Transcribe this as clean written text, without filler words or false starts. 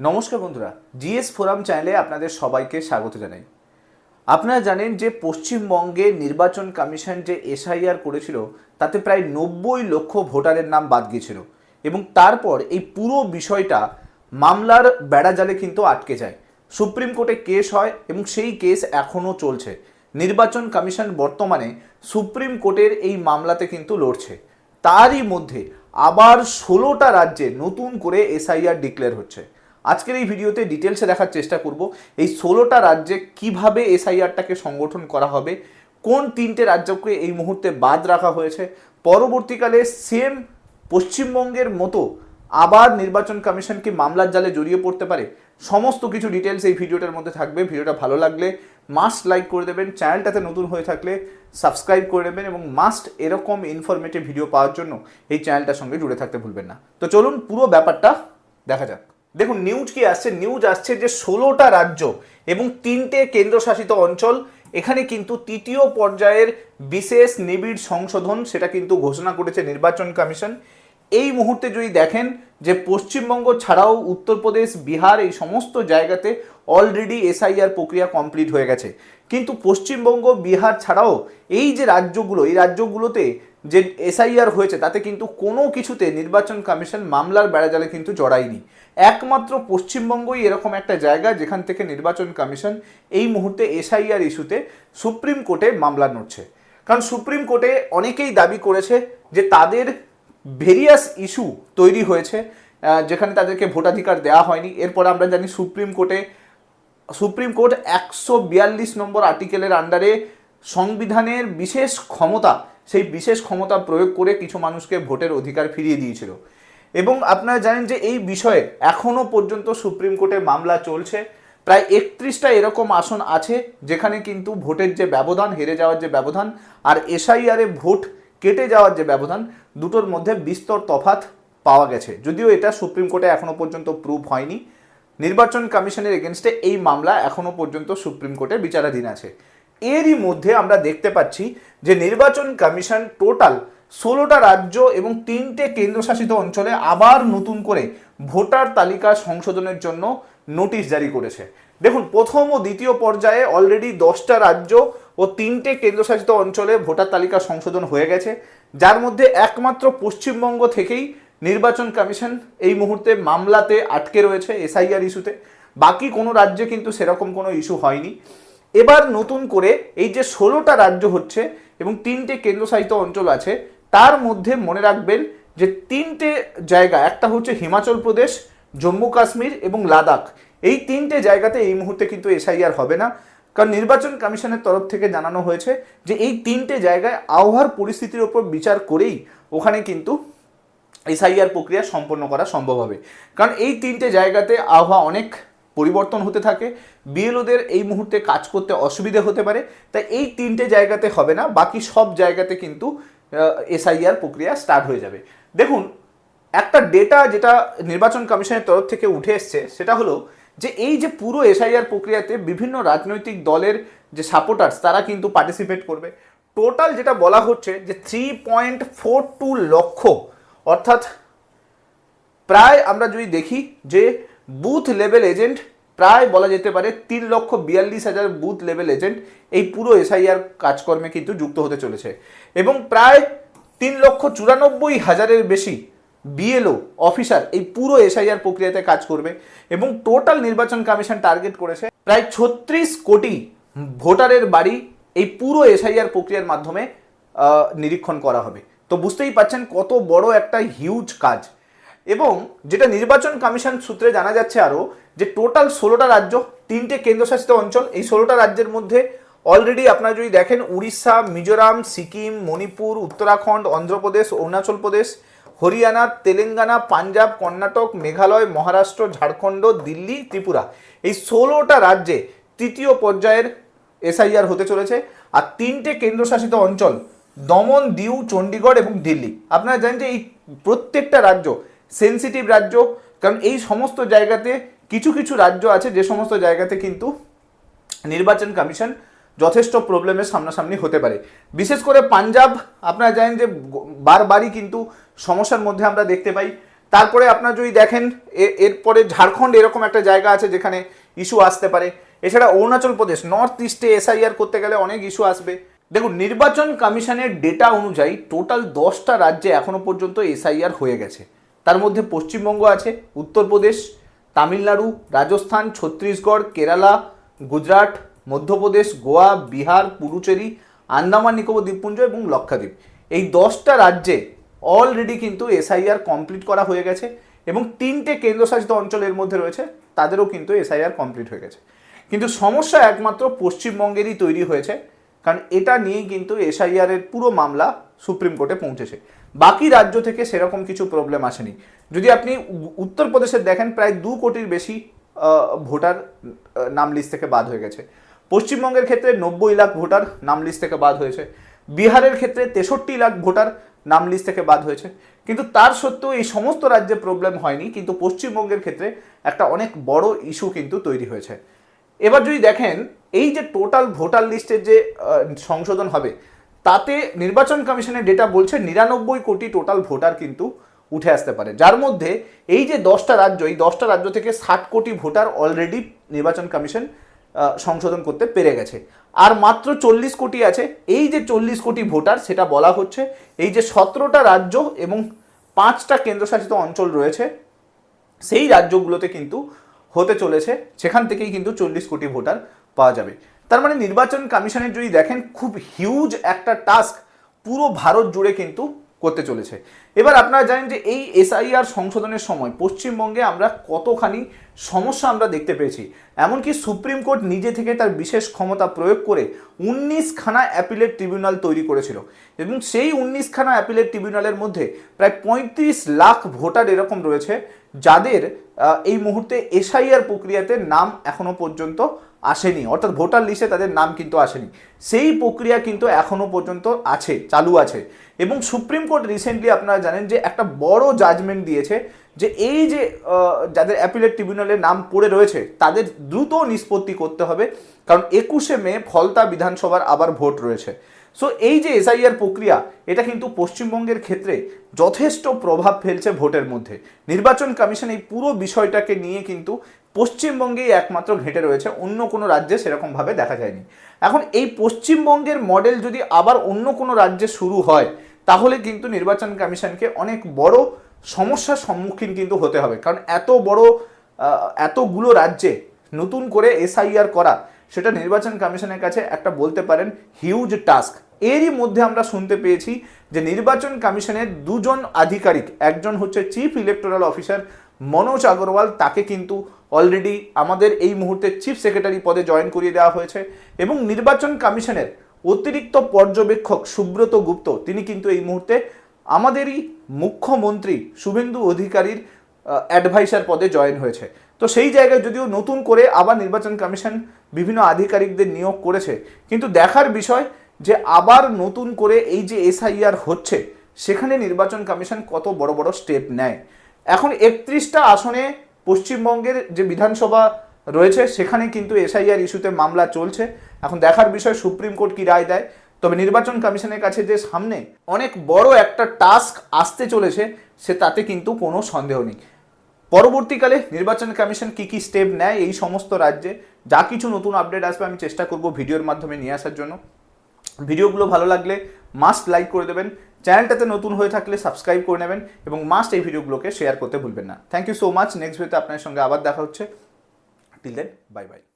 নমস্কার বন্ধুরা, GS forum চ্যানেলে আপনাদের সবাইকে স্বাগত জানাই। আপনারা জানেন যে পশ্চিমবঙ্গে নির্বাচন কমিশন যে এসআইআর করেছিল তাতে প্রায় 90 লক্ষ ভোটারের নাম বাদ গিয়েছিল এবং তারপর এই পুরো বিষয়টা মামলার বেড়াজালে কিন্তু আটকে যায়। সুপ্রিম কোর্টে কেস হয় এবং সেই কেস এখনও চলছে। নির্বাচন কমিশন বর্তমানে সুপ্রিম কোর্টের এই মামলাতে কিন্তু লড়ছে। তারই মধ্যে আবার 16টা রাজ্যে নতুন করে এসআইআর ডিক্লেয়ার হচ্ছে। আজকের এই ভিডিওতে ডিটেলসে দেখার চেষ্টা করব এই 16টা রাজ্যে কিভাবে এসআইআরটাকে সংগঠন করা হবে, কোন 3টে রাজ্যকে এই মুহূর্তে বাদ রাখা হয়েছে, পরবর্তীকালে সেম পশ্চিমবঙ্গের মতো আবার নির্বাচন কমিশন কি মামলার জালে জড়িয়ে পড়তে পারে। সমস্ত কিছু ডিটেলস এই ভিডিওটার মধ্যে থাকবে। ভিডিওটা ভালো লাগলে মাস্ট লাইক করে দেবেন, চ্যানেলটাতে নতুন হয়ে থাকলে সাবস্ক্রাইব করে নেবেন এবং মাস্ট এরকম ইনফরমেটিভ ভিডিও পাওয়ার জন্য এই চ্যানেলটার সঙ্গে জুড়ে থাকতে ভুলবেন না। তো চলুন পুরো ব্যাপারটা দেখা যাক। দেখুন নিউজ কি আসছে, নিউজ আসছে যে 16টা রাজ্য এবং 3টে কেন্দ্রশাসিত অঞ্চল এখানে কিন্তু তৃতীয় পর্যায়ের বিশেষ নিবিড় সংশোধন সেটা কিন্তু ঘোষণা করেছে নির্বাচন কমিশন। এই মুহূর্তে যদি দেখেন যে পশ্চিমবঙ্গ ছাড়াও উত্তরপ্রদেশ, বিহার এই সমস্ত জায়গাতে অলরেডি এসআইআর প্রক্রিয়া কমপ্লিট হয়ে গেছে, কিন্তু পশ্চিমবঙ্গ, বিহার ছাড়াও এই যে রাজ্যগুলো, এই রাজ্যগুলোতে যে এসআইআর হয়েছে তাতে কিন্তু কোনো কিছুতে নির্বাচন কমিশন মামলার বেড়াজালে কিন্তু জড়ায়নি। একমাত্র পশ্চিমবঙ্গই এরকম একটা জায়গা যেখান থেকে নির্বাচন কমিশন এই মুহূর্তে এসআইআর ইস্যুতে সুপ্রিম কোর্টে মামলা নড়ছে। কারণ সুপ্রিম কোর্টে অনেকেই দাবি করেছে যে তাদের ভেরিয়াস ইস্যু তৈরি হয়েছে যেখানে তাদেরকে ভোটাধিকার দেওয়া হয়নি। এরপর আমরা জানি সুপ্রিম কোর্ট 142 নম্বর আর্টিকেলের আন্ডারে সংবিধানের বিশেষ ক্ষমতা, সেই বিশেষ ক্ষমতা প্রয়োগ করে কিছু মানুষকে ভোটের অধিকার ফিরিয়ে দিয়েছিল। এবং আপনারা জানেন যে এই বিষয়ে এখনও পর্যন্ত সুপ্রিম কোর্টে মামলা চলছে। প্রায় 31টা এরকম আসন আছে যেখানে কিন্তু ভোটের যে ব্যবধান, হেরে যাওয়ার যে ব্যবধান আর এসআইআরে ভোট কেটে যাওয়ার যে ব্যবধান, দুটোর মধ্যে বিস্তর তফাৎ পাওয়া গেছে। যদিও এটা সুপ্রিম কোর্টে এখনও পর্যন্ত প্রুভ হয়নি। নির্বাচন কমিশনের এগেনস্টে এই মামলা এখনও পর্যন্ত সুপ্রিম কোর্টে বিচারাধীন আছে। এরই মধ্যে আমরা দেখতে পাচ্ছি যে নির্বাচন কমিশন টোটাল 16টা রাজ্য এবং 3টে কেন্দ্রশাসিত অঞ্চলে আবার নতুন করে ভোটার তালিকা সংশোধনের জন্য নোটিশ জারি করেছে। দেখুন প্রথম ও দ্বিতীয় পর্যায়ে অলরেডি 10টা রাজ্য ও 3টে কেন্দ্রশাসিত অঞ্চলে ভোটার তালিকা সংশোধন হয়ে গেছে, যার মধ্যে একমাত্র পশ্চিমবঙ্গ থেকেই নির্বাচন কমিশন এই মুহূর্তে মামলাতে আটকে রয়েছে এসআইআর ইস্যুতে। বাকি কোনো রাজ্যে কিন্তু সেরকম কোনো ইস্যু হয়নি। এবার নতুন করে এই যে 16টা রাজ্য হচ্ছে এবং 3টে কেন্দ্রশাসিত অঞ্চল আছে, তার মধ্যে মনে রাখবেন যে 3টে জায়গা, একটা হচ্ছে হিমাচল প্রদেশ, জম্মু কাশ্মীর এবং লাদাখ। এই 3টে জায়গাতে এই মুহূর্তে কিন্তু এসআইআর হবে না, কারণ নির্বাচন কমিশনের তরফ থেকে জানানো হয়েছে যে এই 3টে জায়গায় আবহাওয়ার পরিস্থিতির ওপর বিচার করেই ওখানে কিন্তু এসআইআর প্রক্রিয়া সম্পন্ন করা সম্ভব হবে। কারণ এই 3টে জায়গাতে আবহাওয়া অনেক পরিবর্তন হতে থাকে, বিএলওদের এই মুহূর্তে কাজ করতে অসুবিধে হতে পারে, তাই এই 3টে জায়গাতে হবে না, বাকি সব জায়গাতে কিন্তু এসআইআর প্রক্রিয়া স্টার্ট হয়ে যাবে। দেখুন একটা ডেটা যেটা নির্বাচন কমিশনের তরফ থেকে উঠে এসছে সেটা হলো যে এই যে পুরো এসআইআর প্রক্রিয়াতে বিভিন্ন রাজনৈতিক দলের যে সাপোর্টার্স তারা কিন্তু পার্টিসিপেট করবে। টোটাল যেটা বলা হচ্ছে যে 3.42 লক্ষ, অর্থাৎ প্রায় আমরা যদি দেখি যে বুথ লেভেল এজেন্ট প্রায় বলা যেতে পারে 3,42,000 বুথ লেভেল এজেন্ট এই পুরো এসআইআর কাজকর্মে কিন্তু যুক্ত হতে চলেছে এবং প্রায় 3,94,000-এর বেশি বিএলও অফিসার এই পুরো এসআইআর প্রক্রিয়াতে কাজ করবে এবং টোটাল নির্বাচন কমিশন টার্গেট করেছে প্রায় 36 কোটি ভোটারের বাড়ি এই পুরো এসআইআর প্রক্রিয়ার মাধ্যমে নিরীক্ষণ করা হবে। তো বুঝতেই পাচ্ছেন কত বড় একটা হিউজ কাজ। এবং যেটা নির্বাচন কমিশন সূত্রে জানা যাচ্ছে আরও যে টোটাল 16টা রাজ্য, 3টে কেন্দ্রশাসিত অঞ্চল, এই 16টা রাজ্যের মধ্যে অলরেডি আপনারা যদি দেখেন উড়িষ্যা, মিজোরাম, সিকিম, মণিপুর, উত্তরাখণ্ড, অন্ধ্রপ্রদেশ, অরুণাচল প্রদেশ, হরিয়ানা, তেলেঙ্গানা, পাঞ্জাব, কর্ণাটক, মেঘালয়, মহারাষ্ট্র, ঝাড়খণ্ড, দিল্লি, ত্রিপুরা, এই 16টা রাজ্যে তৃতীয় পর্যায়ের এসআইআর হতে চলেছে। আর 3টে কেন্দ্রশাসিত অঞ্চল দমন, দিউ, চণ্ডীগড় এবং দিল্লি। আপনারা জানেন যে এই প্রত্যেকটা রাজ্য সেন্সিটিভ রাজ্য, কারণ এই সমস্ত জায়গাতে কিছু কিছু রাজ্য আছে যে সমস্ত জায়গাতে কিন্তু নির্বাচন কমিশন যথেষ্ট প্রবলেমের সামনাসামনি হতে পারে। বিশেষ করে পাঞ্জাব আপনারা জানেন যে বারবারই কিন্তু সমস্যার মধ্যে আমরা দেখতে পাই। তারপরে আপনার যদি দেখেন এরপরে ঝাড়খণ্ড এরকম একটা জায়গা আছে যেখানে ইস্যু আসতে পারে। এছাড়া অরুণাচল প্রদেশ, নর্থ ইস্টে এসআইআর করতে গেলে অনেক ইস্যু আসবে। দেখুন, নির্বাচন কমিশনের ডেটা অনুযায়ী টোটাল 10টা রাজ্যে এখনো পর্যন্ত এসআইআর হয়ে গেছে। তার মধ্যে পশ্চিমবঙ্গ আছে, উত্তরপ্রদেশ, তামিলনাড়ু, রাজস্থান, ছত্তিশগড়, কেরালা, গুজরাট, মধ্যপ্রদেশ, গোয়া, বিহার, পুডুচেরি, আন্দামান নিকোবর দ্বীপপুঞ্জ এবং লক্ষাদ্বীপ। এই 10টা রাজ্যে অলরেডি কিন্তু এসআইআর কমপ্লিট করা হয়ে গেছে এবং 3টে কেন্দ্রশাসিত অঞ্চলের মধ্যে রয়েছে, তাদেরও কিন্তু এসআইআর কমপ্লিট হয়ে গেছে। কিন্তু সমস্যা একমাত্র পশ্চিমবঙ্গেরই তৈরি হয়েছে, কারণ এটা নিয়েই কিন্তু এসআইআর এর পুরো মামলা সুপ্রিম কোর্টে পৌঁছেছে। বাকি রাজ্য থেকে সেরকম কিছু প্রবলেম আসেনি। যদি আপনি উত্তরপ্রদেশের দেখেন, প্রায় 2 কোটির বেশি ভোটার নাম লিস্ট থেকে বাদ হয়ে গেছে। পশ্চিমবঙ্গের ক্ষেত্রে 90 লাখ ভোটার নাম লিস্ট থেকে বাদ হয়েছে। বিহারের ক্ষেত্রে 63 লাখ ভোটার নাম লিস্ট থেকে বাদ হয়েছে। কিন্তু তার সত্ত্বেও এই সমস্ত রাজ্যে প্রবলেম হয়নি, কিন্তু পশ্চিমবঙ্গের ক্ষেত্রে একটা অনেক বড় ইস্যু কিন্তু তৈরি হয়েছে। এবার যদি দেখেন, এই যে টোটাল ভোটার লিস্টের যে সংশোধন হবে, তাতে নির্বাচন কমিশনের ডেটা বলছে 99 কোটি টোটাল ভোটার কিন্তু উঠে আসতে পারে, যার মধ্যে এই যে 10টা রাজ্য, এই 10টা রাজ্য থেকে 60 কোটি ভোটার অলরেডি নির্বাচন কমিশন সংশোধন করতে পেরে গেছে। আর মাত্র 40 কোটি আছে। এই যে 40 কোটি ভোটার, সেটা বলা হচ্ছে এই যে 17টা রাজ্য এবং 5টা কেন্দ্রশাসিত অঞ্চল রয়েছে, সেই রাজ্যগুলোতে কিন্তু হতে চলেছে, সেখান থেকেই কিন্তু 40 কোটি ভোটার পাওয়া যাবে। তার মানে নির্বাচন কমিশনের যদি দেখেন, খুব হিউজ একটা টাস্ক পুরো ভারত জুড়ে কিন্তু করতে চলেছে। এবার আপনারা জানেন যে এই এসআইআর সংশোধনের সময় পশ্চিমবঙ্গে আমরা কতখানি সমস্যা আমরা দেখতে পেয়েছি। এমনকি সুপ্রিম কোর্ট নিজে থেকে তার বিশেষ ক্ষমতা প্রয়োগ করে 19খানা অ্যাপিলেট ট্রিবিউনাল তৈরি করেছিল এবং সেই 19খানা অ্যাপিলেট ট্রিবিউনালের মধ্যে প্রায় 35 লাখ ভোটার এরকম রয়েছে যাদের এই মুহূর্তে এসআইআর প্রক্রিয়াতে নাম এখনো পর্যন্ত আসেনি, অর্থাৎ ভোটার লিস্টে তাদের নাম কিন্তু আসেনি। সেই প্রক্রিয়া কিন্তু এখনো পর্যন্ত আছে, চালু আছে। এবং সুপ্রিম কোর্ট রিসেন্টলি আপনারা জানেন যে একটা বড় জাজমেন্ট দিয়েছে যে এই যে যাদের অ্যাপিলেট ট্রিবিউনালের নাম পড়ে রয়েছে তাদের দ্রুত নিষ্পত্তি করতে হবে, কারণ 21শে মে ফলতা বিধানসভার আবার ভোট রয়েছে। সো এই যে এসআইআর প্রক্রিয়া, এটা কিন্তু পশ্চিমবঙ্গের ক্ষেত্রে যথেষ্ট প্রভাব ফেলছে ভোটের মধ্যে। নির্বাচন কমিশন এই পুরো বিষয়টাকে নিয়ে কিন্তু পশ্চিমবঙ্গেই একমাত্র ঘেঁটে রয়েছে, অন্য কোনো রাজ্যে সেরকমভাবে দেখা যায়নি। এখন এই পশ্চিমবঙ্গের মডেল যদি আবার অন্য কোনো রাজ্যে শুরু হয়, তাহলে কিন্তু নির্বাচন কমিশনকে অনেক বড় সমস্যার সম্মুখীন কিন্তু হতে হবে, কারণ এতগুলো রাজ্যে নতুন করে এসআইআর করা, সেটা নির্বাচন কমিশনের কাছে একটা বলতে পারেন হিউজ টাস্ক। এরই মধ্যে আমরা শুনতে পেয়েছি যে নির্বাচন কমিশনের 2জন আধিকারিক, একজন হচ্ছে chief electoral officer Manoj Agarwal, তাকে কিন্তু অলরেডি আমাদের এই মুহূর্তে চিফ সেক্রেটারি পদে জয়েন করিয়ে দেওয়া হয়েছে, এবং নির্বাচন কমিশনের অতিরিক্ত পর্যবেক্ষক সুব্রত গুপ্ত, তিনি কিন্তু এই মুহূর্তে আমাদেরই মুখ্যমন্ত্রী শুভেন্দু অধিকারীর অ্যাডভাইসার পদে জয়েন হয়েছে। তো সেই জায়গায় যদিও নতুন করে আবার নির্বাচন কমিশন বিভিন্ন আধিকারিকদের নিয়োগ করেছে, কিন্তু দেখার বিষয় যে আবার নতুন করে এই যে এসআইআর হচ্ছে, সেখানে নির্বাচন কমিশন কত বড় বড় স্টেপ নেয়। এখন 31টা আসনে পশ্চিমবঙ্গের যে বিধানসভা রয়েছে, সেখানে কিন্তু এসআইআর ইস্যুতে মামলা চলছে। এখন দেখার বিষয় সুপ্রিম কোর্ট কি রায় দেয়। তবে নির্বাচন কমিশনের কাছে যে সামনে অনেক বড় একটা টাস্ক আসতে চলেছে, সে তাতে কিন্তু কোনো সন্দেহ নেই। পরবর্তীকালে নির্বাচন কমিশন কি কি স্টেপ নেয় এই সমস্ত রাজ্যে, যা কিছু নতুন আপডেট আসবে আমি চেষ্টা করব ভিডিওর মাধ্যমে নিয়ে আসার জন্য। ভিডিওগুলো ভালো লাগলে মাস্ট লাইক করে দেবেন, চ্যানেলটাতে নতুন হয়ে থাকলে সাবস্ক্রাইব করে নেবেন এবং মাস্ট এই ভিডিওগুলোকে শেয়ার করতে ভুলবেন না। Thank you so much. Next ভিডিওতে আপনার সঙ্গে আবার দেখা হচ্ছে। Till then, bye by.